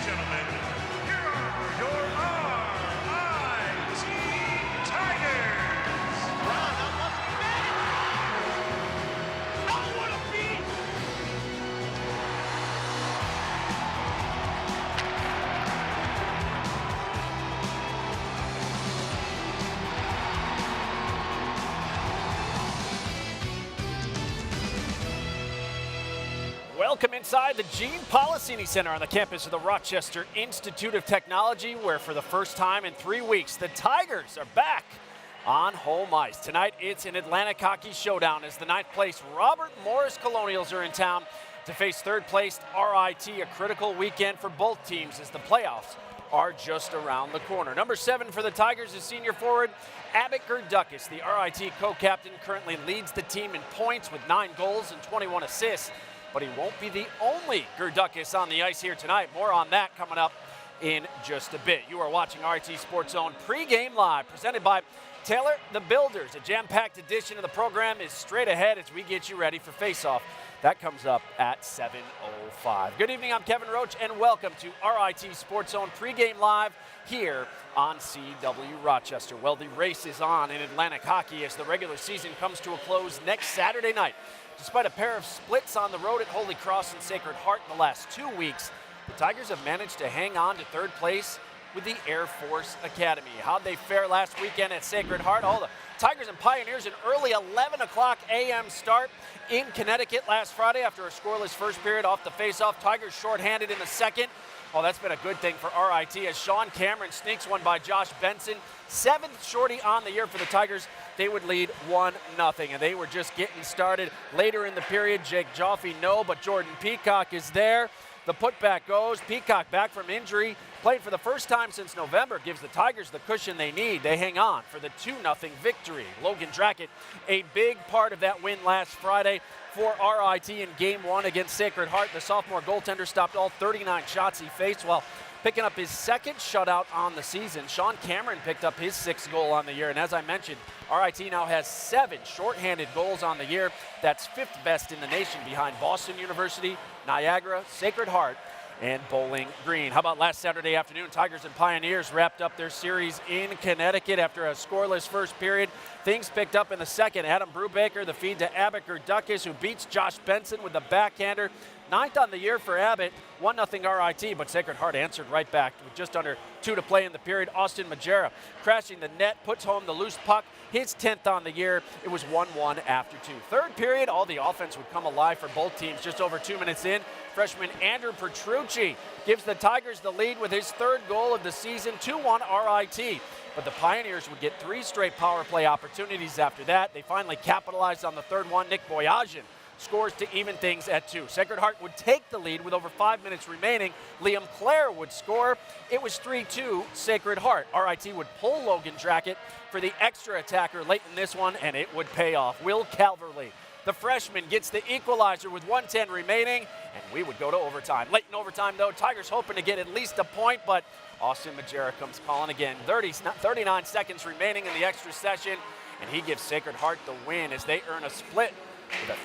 gentlemen, here are your RIT Tigers. Brown out must be made. Oh, what a beat! Welcome inside the Gene Policini Center on the campus of the Rochester Institute of Technology, where for the first time in 3 weeks, the Tigers are back on home ice. Tonight, it's an Atlantic hockey showdown as the ninth place Robert Morris Colonials are in town to face third placed RIT, a critical weekend for both teams as the playoffs are just around the corner. Number 7 for the Tigers is senior forward Abbott Gerdukis. The RIT co-captain currently leads the team in points with 9 goals and 21 assists. But he won't be the only Gerdukis on the ice here tonight. More on that coming up in just a bit. You are watching RIT SportsZone Pregame Live, presented by Taylor the Builders. A jam-packed edition of the program is straight ahead as we get you ready for face-off. That comes up at 7:05. Good evening, I'm Kevin Roach, and welcome to RIT SportsZone Pregame Live here on CW Rochester. Well, the race is on in Atlantic hockey as the regular season comes to a close next Saturday night. Despite a pair of splits on the road at Holy Cross and Sacred Heart in the last 2 weeks, the Tigers have managed to hang on to third place with the Air Force Academy. How'd they fare last weekend at Sacred Heart? Oh, the Tigers and Pioneers, an early 11 o'clock a.m. start in Connecticut last Friday after a scoreless first period off the faceoff. Tigers shorthanded in the second. Oh, that's been a good thing for RIT as Sean Cameron sneaks one by Josh Benson. 7th shorty on the year for the Tigers. They would lead 1-0, and they were just getting started later in the period. Jake Joffe, no, but Jordan Peacock is there. The putback goes. Peacock back from injury, played for the first time since November, gives the Tigers the cushion they need. They hang on for the 2-0 victory. Logan Drackett, a big part of that win last Friday for RIT in Game 1 against Sacred Heart. The sophomore goaltender stopped all 39 shots he faced while picking up his second shutout on the season. Sean Cameron picked up his 6th goal on the year, and as I mentioned, RIT now has 7 shorthanded goals on the year. That's 5th best in the nation behind Boston University, Niagara, Sacred Heart, and Bowling Green. How about last Saturday afternoon? Tigers and Pioneers wrapped up their series in Connecticut after a scoreless first period. Things picked up in the second. Adam Brubaker, the feed to Abbott Gerdukis, who beats Josh Benson with the backhander. 9th on the year for Abbott, 1-0 RIT, but Sacred Heart answered right back with just under 2 to play in the period. Austin Majera crashing the net, puts home the loose puck, his 10th on the year. It was 1-1 after 2. Third period, all the offense would come alive for both teams. Just over 2 minutes in, freshman Andrew Petrucci gives the Tigers the lead with his 3rd goal of the season, 2-1 RIT. But the Pioneers would get 3 straight power play opportunities after that. They finally capitalized on the 3rd one. Nick Boyajian scores to even things at 2. Sacred Heart would take the lead with over 5 minutes remaining. Liam Clare would score. It was 3-2 Sacred Heart. RIT would pull Logan Drackett for the extra attacker late in this one, and it would pay off. Will Calverley, the freshman, gets the equalizer with 1:10 remaining, and we would go to overtime. Late in overtime, though, Tigers hoping to get at least a point, but Austin Majera comes calling again. 39 seconds remaining in the extra session, and he gives Sacred Heart the win as they earn a split with a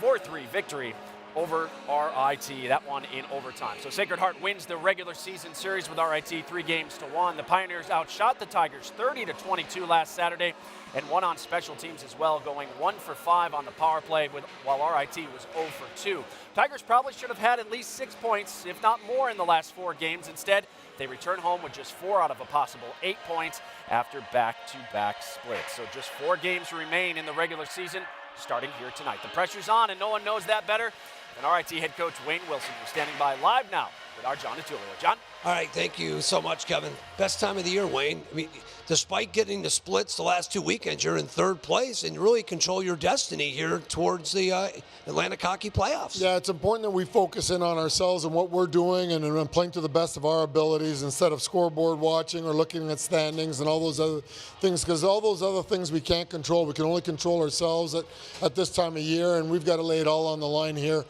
4-3 victory over RIT, that one in overtime. So Sacred Heart wins the regular season series with RIT 3-1. The Pioneers outshot the Tigers 30-22 last Saturday and won on special teams as well, going 1 for 5 on the power play while RIT was 0 for 2. Tigers probably should have had at least 6 points, if not more, in the last 4 games. Instead, they return home with just 4 out of a possible 8 points after back-to-back splits. So just 4 games remain in the regular season, starting here tonight. The pressure's on, and no one knows that better than RIT head coach Wayne Wilson, who's standing by live now with our John DiTullio. John? All right, thank you so much, Kevin. Best time of the year, Wayne. I mean, despite getting the splits the last 2 weekends, you're in 3rd place and really control your destiny here towards the Atlantic hockey playoffs. Yeah, it's important that we focus in on ourselves and what we're doing and playing to the best of our abilities instead of scoreboard watching or looking at standings and all those other things, because all those other things we can't control. We can only control ourselves at this time of year, and we've got to lay it all on the line here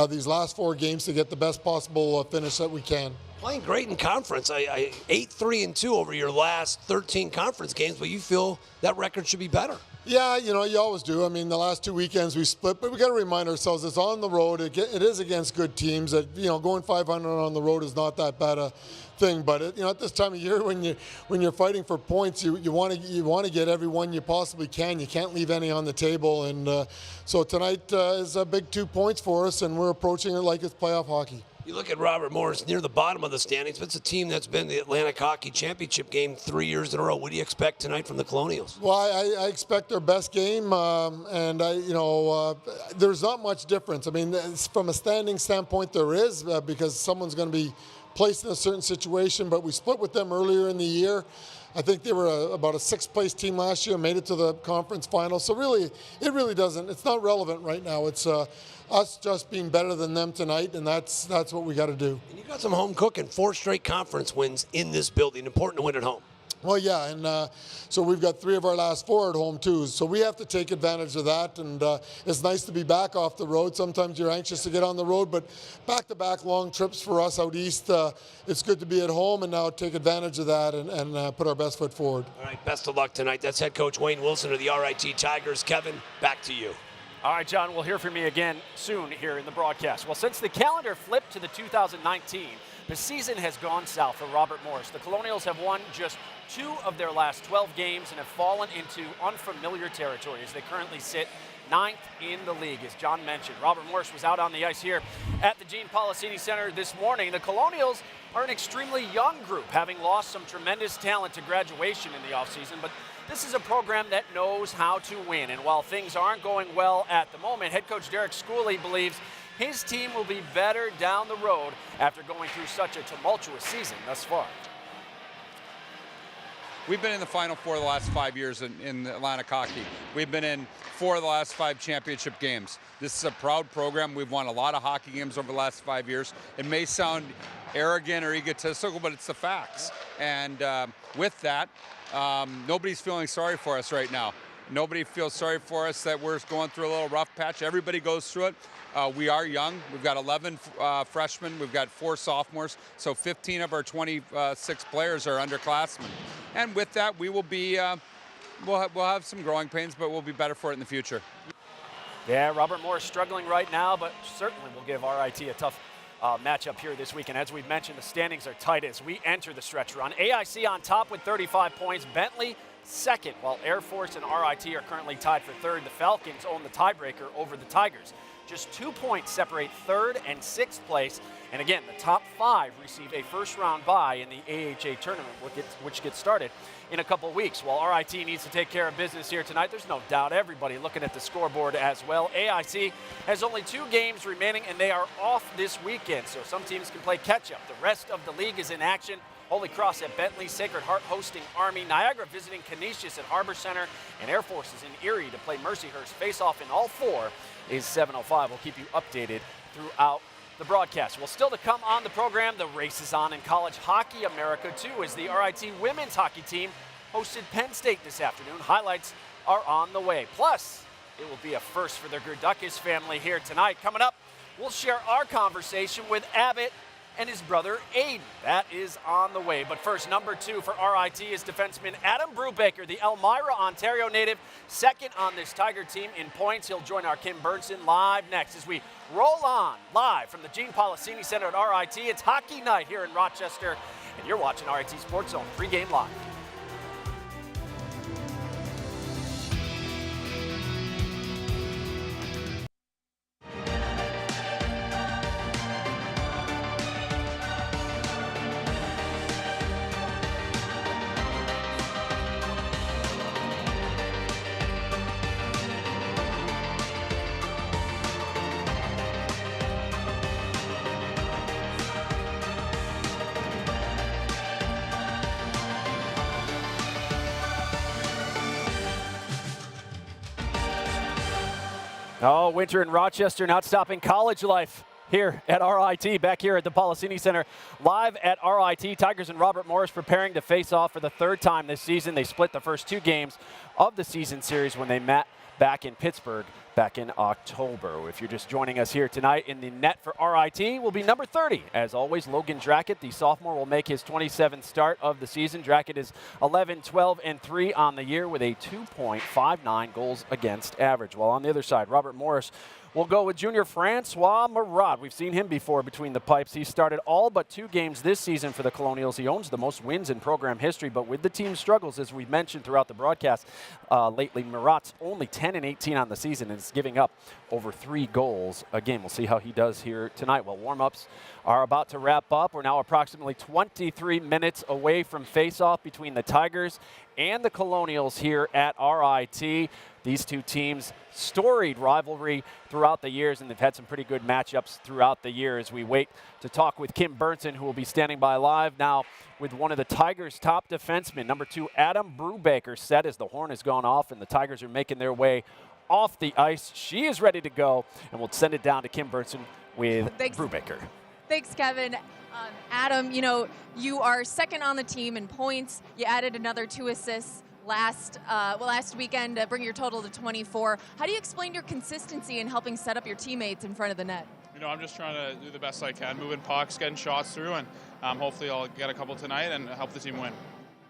these last 4 games to get the best possible finish that we can. Playing great in conference. 8-3-2 over your last 13 conference games, but you feel that record should be better. Yeah, you always do. I mean, the last 2 weekends we split, but we got to remind ourselves it's on the road. It is against good teams. That going 500 on the road is not that bad a thing. But at this time of year, when you're fighting for points, you want to get every one you possibly can. You can't leave any on the table. And so tonight is a big 2 points for us, and we're approaching it like it's playoff hockey. You look at Robert Morris near the bottom of the standings, but it's a team that's been in the Atlantic Hockey Championship game 3 years in a row. What do you expect tonight from the Colonials? Well, I expect their best game, and there's not much difference. I mean, from a standing standpoint, there is because someone's going to be placed in a certain situation. But we split with them earlier in the year. I think they were about a 6th place team last year, made it to the conference final. So really, it really doesn't. It's not relevant right now. It's us just being better than them tonight, and that's what we got to do. And you got some home cooking, 4 straight conference wins in this building. Important to win at home. Well, yeah, and so we've got 3 of our last 4 at home too. So we have to take advantage of that, and it's nice to be back off the road. Sometimes you're anxious to get on the road, but back-to-back long trips for us out east, it's good to be at home and now take advantage of that and put our best foot forward. All right, best of luck tonight. That's head coach Wayne Wilson of the RIT Tigers. Kevin, back to you. All right, John, we'll hear from you again soon here in the broadcast. Well, since the calendar flipped to the 2019, the season has gone south for Robert Morris. The Colonials have won just 2 of their last 12 games and have fallen into unfamiliar territory as they currently sit 9th in the league. As John mentioned, Robert Morris was out on the ice here at the Gene Policini Center this morning. The Colonials are an extremely young group, having lost some tremendous talent to graduation in the offseason, but this is a program that knows how to win. And while things aren't going well at the moment, head coach Derek Schooley believes his team will be better down the road after going through such a tumultuous season thus far. We've been in the Final Four the last 5 years in Atlantic hockey. We've been in 4 of the last 5 championship games. This is a proud program. We've won a lot of hockey games over the last 5 years. It may sound arrogant or egotistical, but it's the facts. And with that, nobody's feeling sorry for us right now. Nobody feels sorry for us that we're going through a little rough patch. Everybody goes through it. We are young. We've got 11 freshmen. We've got 4 sophomores. So 15 of our 26 players are underclassmen. And with that, we will be, we'll have some growing pains, but we'll be better for it in the future. Yeah, Robert Morris struggling right now, but certainly will give RIT a tough matchup here this week. And as we've mentioned, the standings are tight as we enter the stretch run. AIC on top with 35 points. Bentley second, while Air Force and RIT are currently tied for third. The Falcons own the tiebreaker over the Tigers. Just 2 points separate third and 6th place. And again, the top 5 receive a first-round bye in the AHA tournament, which gets started in a couple weeks. While RIT needs to take care of business here tonight, there's no doubt everybody looking at the scoreboard as well. AIC has only 2 games remaining, and they are off this weekend, so some teams can play catch-up. The rest of the league is in action. Holy Cross at Bentley, Sacred Heart hosting Army, Niagara visiting Canisius at Harbor Center, and Air Force is in Erie to play Mercyhurst. Face-off in all 4 is 7:05. We'll keep you updated throughout the broadcast. Well, still to come on the program, the race is on in College Hockey America, too, as the RIT women's hockey team hosted Penn State this afternoon. Highlights are on the way. Plus, it will be a first for the Gerdukis family here tonight. Coming up, we'll share our conversation with Abbott and his brother Aiden. That is on the way. But first, number 2 for RIT is defenseman Adam Brubaker, the Elmira, Ontario native, second on this Tiger team in points. He'll join our Kim Bernson live next as we roll on live from the Gene Policini Center at RIT. It's hockey night here in Rochester, and you're watching RIT SportsZone pregame live. Oh, winter in Rochester not stopping college life here at RIT, back here at the Policini Center. Live at RIT, Tigers and Robert Morris preparing to face off for the 3rd time this season. They split the first 2 games of the season series when they met back in Pittsburgh back in October. If you're just joining us here tonight, in the net for RIT will be number 30. As always, Logan Drackett, the sophomore, will make his 27th start of the season. Drackett is 11-12-3 on the year with a 2.59 goals against average. While on the other side, Robert Morris will go with junior Francois Marat. We've seen him before between the pipes. He started all but 2 games this season for the Colonials. He owns the most wins in program history, but with the team's struggles, as we've mentioned throughout the broadcast lately, Marat's only 10-18 on the season and is giving up over 3 goals a game. We'll see how he does here tonight. Well, warm-ups are about to wrap up. We're now approximately 23 minutes away from face-off between the Tigers and the Colonials here at RIT. These two teams, storied rivalry throughout the years, and they've had some pretty good matchups throughout the year. As we wait to talk with Kim Burnson, who will be standing by live now with one of the Tigers' top defensemen, number 2, Adam Brubaker, set as the horn has gone off and the Tigers are making their way off the ice. She is ready to go, and we'll send it down to Kim Burnson with Brubaker. Thanks, Kevin. Adam, you know, you are second on the team in points. You added another 2 assists last weekend to bring your total to 24. How do you explain your consistency in helping set up your teammates in front of the net? You know, I'm just trying to do the best I can, moving pucks, getting shots through, and hopefully I'll get a couple tonight and help the team win.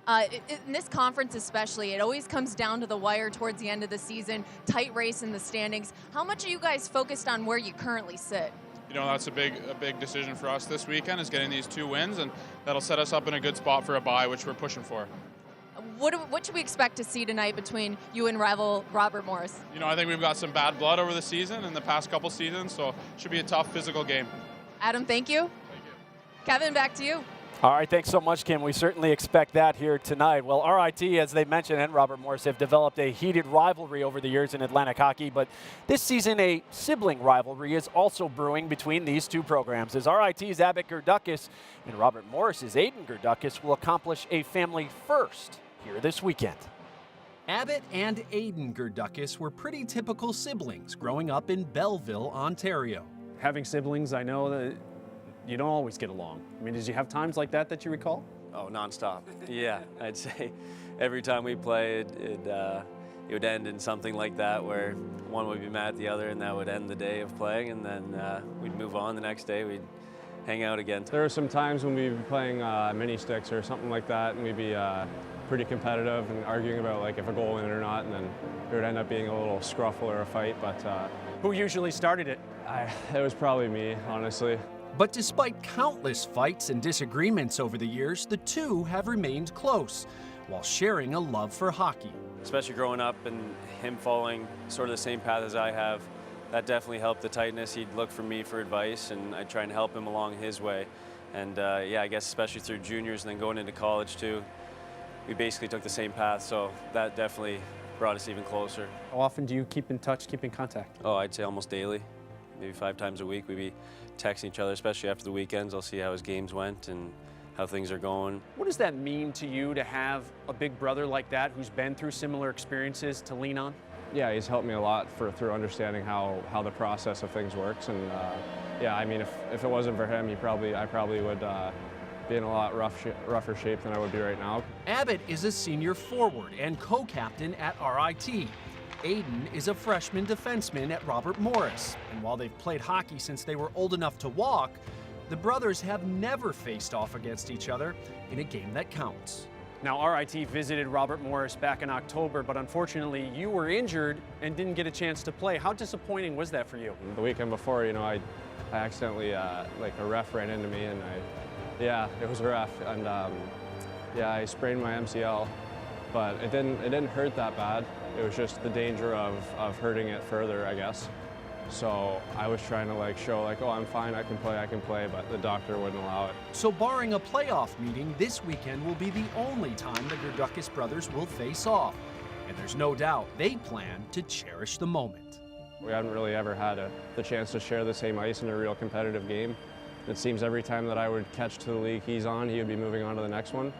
In this conference especially, it always comes down to the wire towards the end of the season, tight race in the standings. How much are you guys focused on where you currently sit? You know, that's a big decision for us this weekend, is getting these 2 wins, and that'll set us up in a good spot for a bye, which we're pushing for. What should we expect to see tonight between you and rival Robert Morris? You know, I think we've got some bad blood over the season in the past couple seasons, so it should be a tough physical game. Adam, thank you. Thank you. Kevin, back to you. All right, thanks so much, Kim. We certainly expect that here tonight. Well, RIT, as they mentioned, and Robert Morris have developed a heated rivalry over the years in Atlantic hockey, but this season a sibling rivalry is also brewing between these two programs, as RIT's Abbott Gerdukis and Robert Morris's Aiden Gerdukis will accomplish a family first here this weekend. Abbott and Aiden Gerdukis were pretty typical siblings growing up in Belleville, Ontario. Having siblings, I know that you don't always get along. I mean, did you have times like that you recall? Oh, nonstop. Yeah, I'd say every time we play, it would end in something like that, where one would be mad at the other, and that would end the day of playing, and then we'd move on the next day. We'd hang out again. There were some times when we'd be playing mini sticks or something like that, and we'd be pretty competitive and arguing about like if a goal went in or not, and then there would end up being a little scruffle or a fight. But who usually started it? It was probably me, honestly. But despite countless fights and disagreements over the years, the two have remained close while sharing a love for hockey. Especially growing up and him following sort of the same path as I have, that definitely helped the tightness. He'd look for me for advice, and I'd try and help him along his way. And yeah, I guess especially through juniors and then going into college too, we basically took the same path, so that definitely brought us even closer. How often do you keep in touch, keep in contact? Oh, I'd say almost daily, maybe 5 times a week. We'd be texting each other, especially after the weekends. I'll see how his games went and how things are going. What does that mean to you to have a big brother like that who's been through similar experiences to lean on? Yeah, he's helped me a lot through understanding how the process of things works. And yeah, I mean, if it wasn't for him, I probably would be in a lot rougher shape than I would be right now. Abbott is a senior forward and co-captain at RIT. Aiden is a freshman defenseman at Robert Morris. And while they've played hockey since they were old enough to walk, the brothers have never faced off against each other in a game that counts. Now, RIT visited Robert Morris back in October, but unfortunately you were injured and didn't get a chance to play. How disappointing was that for you? The weekend before, you know, I accidentally, like a ref ran into me, and yeah, it was a ref, and yeah, I sprained my MCL, but it didn't hurt that bad. It was just the danger of hurting it further, I guess. So I was trying to like show like, oh, I'm fine, I can play, but the doctor wouldn't allow it. So barring a playoff meeting, this weekend will be the only time the Gerdukis brothers will face off. And there's no doubt they plan to cherish the moment. We haven't really ever had the chance to share the same ice in a real competitive game. It seems every time that I would catch to the league he's on, he would be moving on to the next one.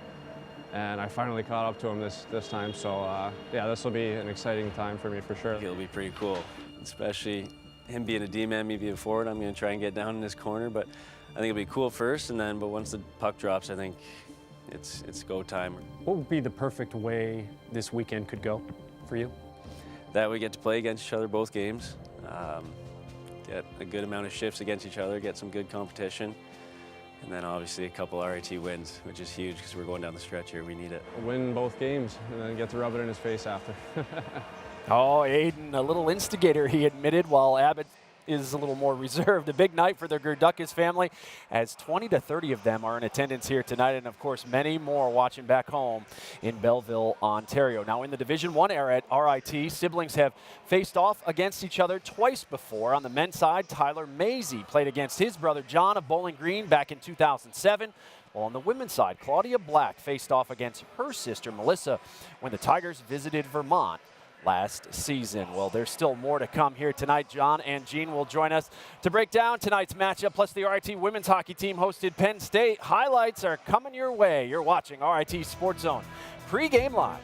And I finally caught up to him this time, so yeah, this will be an exciting time for me for sure. It'll be pretty cool, especially him being a D-man, me being a forward. I'm going to try and get down in this corner, but I think it'll be cool first, but once the puck drops, I think it's go time. What would be the perfect way this weekend could go for you? that we get to play against each other both games, get a good amount of shifts against each other, get some good competition, and then obviously a couple RIT wins, which is huge because we're going down the stretch here. We need it. Win both games and then get to rub it in his face after. Oh, Aiden, a little instigator, he admitted, while Abbott is a little more reserved. A big night for the Gerdukis family, as 20 to 30 of them are in attendance here tonight, and of course many more watching back home in Belleville, Ontario. Now in the Division I era at RIT, siblings have faced off against each other twice before. On the men's side, Tyler Mazie played against his brother John of Bowling Green back in 2007. While on the women's side, Claudia Black faced off against her sister Melissa when the Tigers visited Vermont last season. Well, there's still more to come here tonight. John and Jean will join us to break down tonight's matchup, plus the RIT women's hockey team hosted Penn State. Highlights are coming your way. You're watching RIT Sports Zone Pre-Game Live.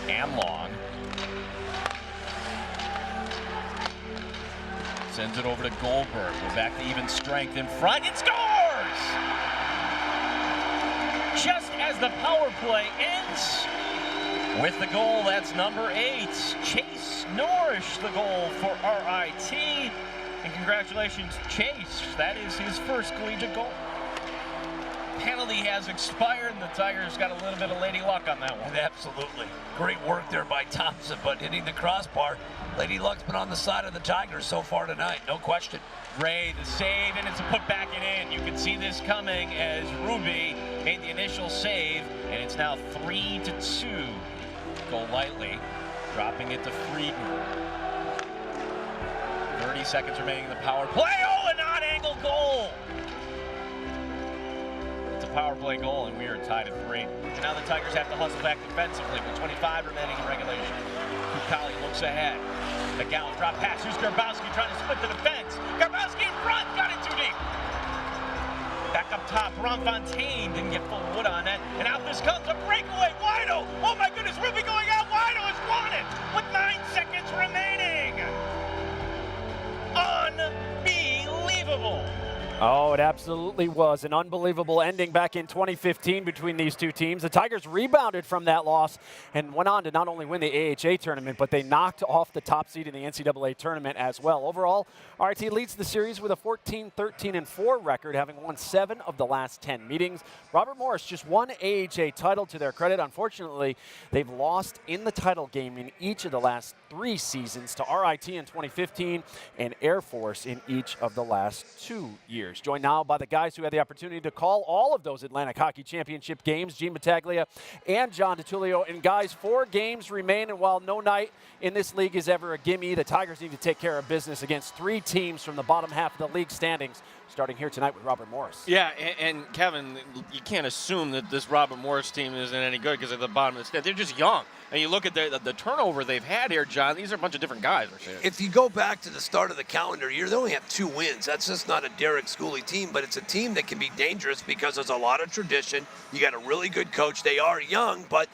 Amlong sends it over to Goldberg. We're back to even strength in front. It scores! Just as the power play ends with the goal, that's number 8. Chase Norrish, the goal for RIT. And congratulations, Chase. That is his first collegiate goal. Penalty has expired, and the Tigers got a little bit of lady luck on that one. Absolutely. Great work there by Thompson, but hitting the crossbar. Lady luck's been on the side of the Tigers so far tonight, no question. Ray, the save, and it's a put back it in. You can see this coming as Ruby made the initial save, and it's now 3-2. Go lightly, dropping it to Frieden. 30 seconds remaining in the power play. Oh, an odd-angle goal! Power play goal, and we are tied at 3. And now the Tigers have to hustle back defensively with 25 remaining in regulation. Kukali looks ahead. The Gallant drop pass. Here's Garbowski trying to split the defense. Garbowski in front, got it too deep. Back up top, Ron Fontaine didn't get full wood on that. And out this comes a breakaway. Wido! Oh my goodness, Ruby going out. Wido has won it with 9 seconds remaining. Unbelievable. Oh, it absolutely was an unbelievable ending back in 2015 between these two teams. The Tigers rebounded from that loss and went on to not only win the AHA tournament, but they knocked off the top seed in the NCAA tournament as well. Overall, RIT leads the series with a 14-13-4 record, having won 7 of the last 10 meetings. Robert Morris just one AHA title to their credit. Unfortunately, they've lost in the title game in each of the last 3 seasons to RIT in 2015 and Air Force in each of the last 2 years. Joined now by the guys who had the opportunity to call all of those Atlantic Hockey Championship games, Gene Battaglia and John DiTullio. And guys, 4 games remain, and while no night in this league is ever a gimme, the Tigers need to take care of business against 3 teams from the bottom half of the league standings, starting here tonight with Robert Morris. Yeah, and Kevin, you can't assume that this Robert Morris team isn't any good because at the bottom of the stand, they're just young. And you look at the turnover they've had here, John, these are a bunch of different guys. If you go back to the start of the calendar year, they only have 2 wins. That's just not a Derek Schooley team, but it's a team that can be dangerous because there's a lot of tradition. You got a really good coach. They are young, but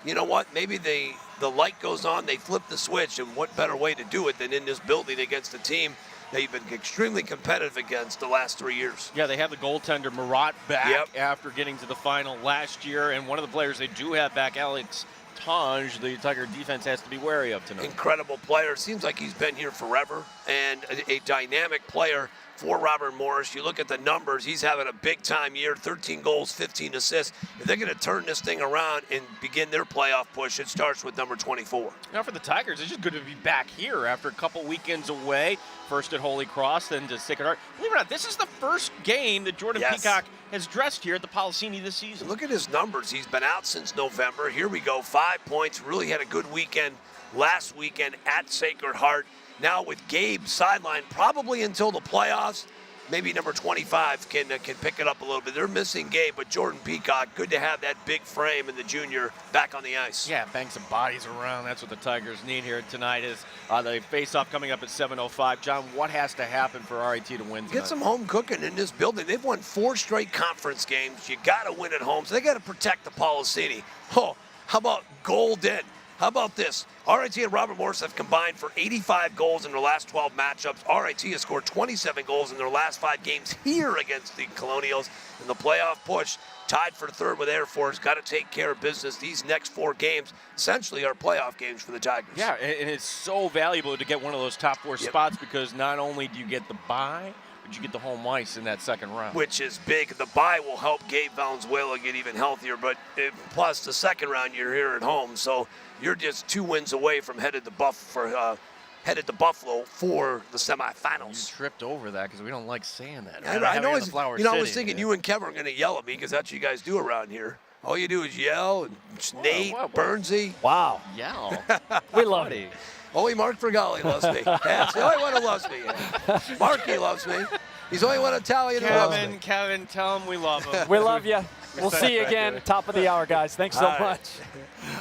you know what? Maybe the light goes on, they flip the switch, and what better way to do it than in this building against a team they've been extremely competitive against the last 3 years. Yeah, they have the goaltender Marat back after getting to the final last year, and one of the players they do have back, Alex Tange, the Tiger defense has to be wary of tonight. Incredible player. Seems like he's been here forever, and a dynamic player for Robert Morris. You look at the numbers, he's having a big-time year, 13 goals, 15 assists. If they're going to turn this thing around and begin their playoff push, it starts with number 24. Now for the Tigers, it's just good to be back here after a couple weekends away. First at Holy Cross, then to Sacred Heart. Believe it or not, this is the first game that Jordan Peacock has dressed here at the Policini this season. Look at his numbers. He's been out since November. Here we go, 5 points. Really had a good weekend last weekend at Sacred Heart. Now with Gabe sidelined probably until the playoffs, maybe number 25 can pick it up a little bit. They're missing Gabe, but Jordan Peacock, good to have that big frame and the junior back on the ice. Yeah, bang some bodies around. That's what the Tigers need here tonight is the face-off coming up at 7:05. John, what has to happen for RIT to win tonight? Get some home cooking in this building. They've won 4 straight conference games. You got to win at home, so they got to protect the Policini. Oh, how about Golden? How about this? RIT and Robert Morris have combined for 85 goals in their last 12 matchups. RIT has scored 27 goals in their last 5 games here against the Colonials. In the playoff push, tied for third with Air Force, got to take care of business. These next 4 games essentially are playoff games for the Tigers. Yeah, and it's so valuable to get one of those top 4 spots because not only do you get the bye, but you get the home ice in that second round. Which is big. The bye will help Gabe Valenzuela get even healthier, but plus the second round you're here at home, so you're just 2 wins away from headed to Buffalo for the semifinals. You tripped over that because we don't like saying that. I know. I was thinking you and Kevin are going to yell at me because that's what you guys do around here. All you do is yell, and Nate, Burnsy. Wow. Yell. We love it. Only Mark Fergali loves me. That's the only one who loves me. Marky loves me. He's the only one Italian who loves me. Kevin, tell him we love him. We love you. We'll see you again, top of the hour, guys. Thanks so much.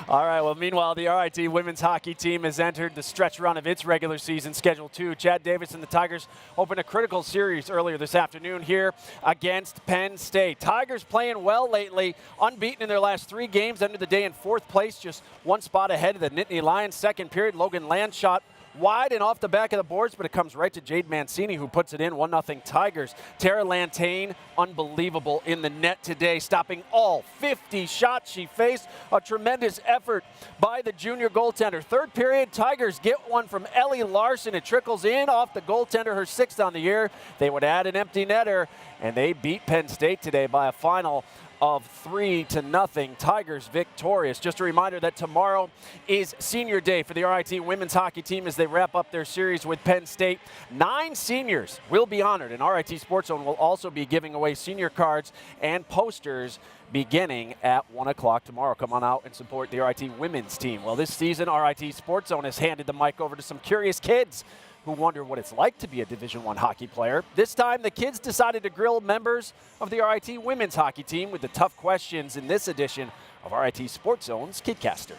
All right, well, meanwhile, the RIT women's hockey team has entered the stretch run of its regular season Schedule 2. Chad Davis and the Tigers opened a critical series earlier this afternoon here against Penn State. Tigers playing well lately, unbeaten in their last 3 games, ended the day in 4th place, just 1 spot ahead of the Nittany Lions. Second period, Logan Land shot wide and off the back of the boards, but it comes right to Jade Mancini, who puts it in. 1-0 Tigers. Tara Lantain, unbelievable in the net today, stopping all 50 shots she faced. A tremendous effort by the junior goaltender. Third period, Tigers get one from Ellie Larson. It trickles in off the goaltender, her 6th on the year. They would add an empty netter, and they beat Penn State today by a final of 3-0. Tigers victorious. Just a reminder that tomorrow is senior day for the RIT women's hockey team as they wrap up their series with Penn State. 9 seniors will be honored, and RIT SportsZone will also be giving away senior cards and posters beginning at 1 o'clock tomorrow. Come on out and support the RIT women's team. Well, this season, RIT SportsZone has handed the mic over to some curious kids who wonder what it's like to be a Division I hockey player. This time, the kids decided to grill members of the RIT women's hockey team with the tough questions in this edition of RIT SportsZone's Kidcaster.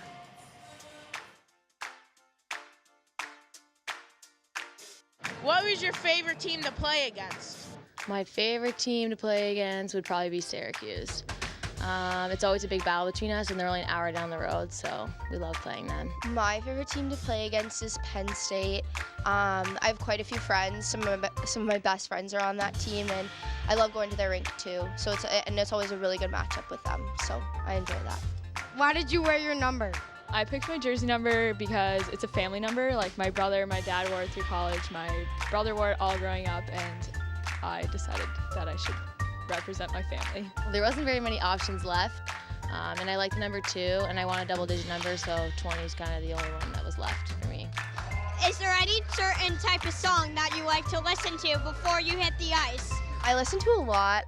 What was your favorite team to play against? My favorite team to play against would probably be Syracuse. It's always a big battle between us, and they're only an hour down the road, so we love playing them. My favorite team to play against is Penn State. I have quite a few friends. Some of my best friends are on that team, and I love going to their rink too. So it's always a really good matchup with them. So I enjoy that. Why did you wear your number? I picked my jersey number because it's a family number. Like my brother, my dad wore it through college. My brother wore it all growing up, and I decided that I should represent my family. There wasn't very many options left, and I liked number 2, and I want a double-digit number, so 20 is kind of the only one that was left for me. Is there any certain type of song that you like to listen to before you hit the ice? I listen to a lot.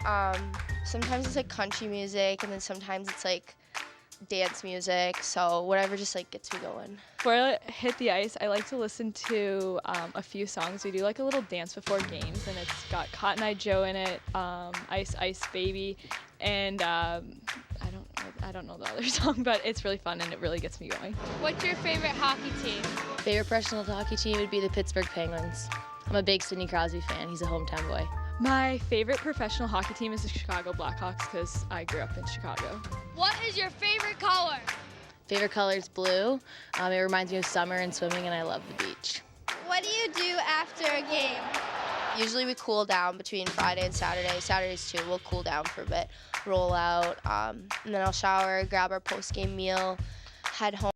Sometimes it's like country music, and then sometimes it's like dance music, so whatever just like gets me going. Before I hit the ice, I like to listen to a few songs. We do like a little dance before games, and it's got Cotton Eye Joe in it, Ice Ice Baby, and I don't know the other song, but it's really fun and it really gets me going. What's your favorite hockey team? Favorite professional hockey team would be the Pittsburgh Penguins. I'm a big Sidney Crosby fan. He's a hometown boy. My favorite professional hockey team is the Chicago Blackhawks because I grew up in Chicago. What is your favorite color? Favorite color is blue. It reminds me of summer and swimming, and I love the beach. What do you do after a game? Usually we cool down between Friday and Saturday. Saturdays too, we'll cool down for a bit, roll out, and then I'll shower, grab our post-game meal, head home.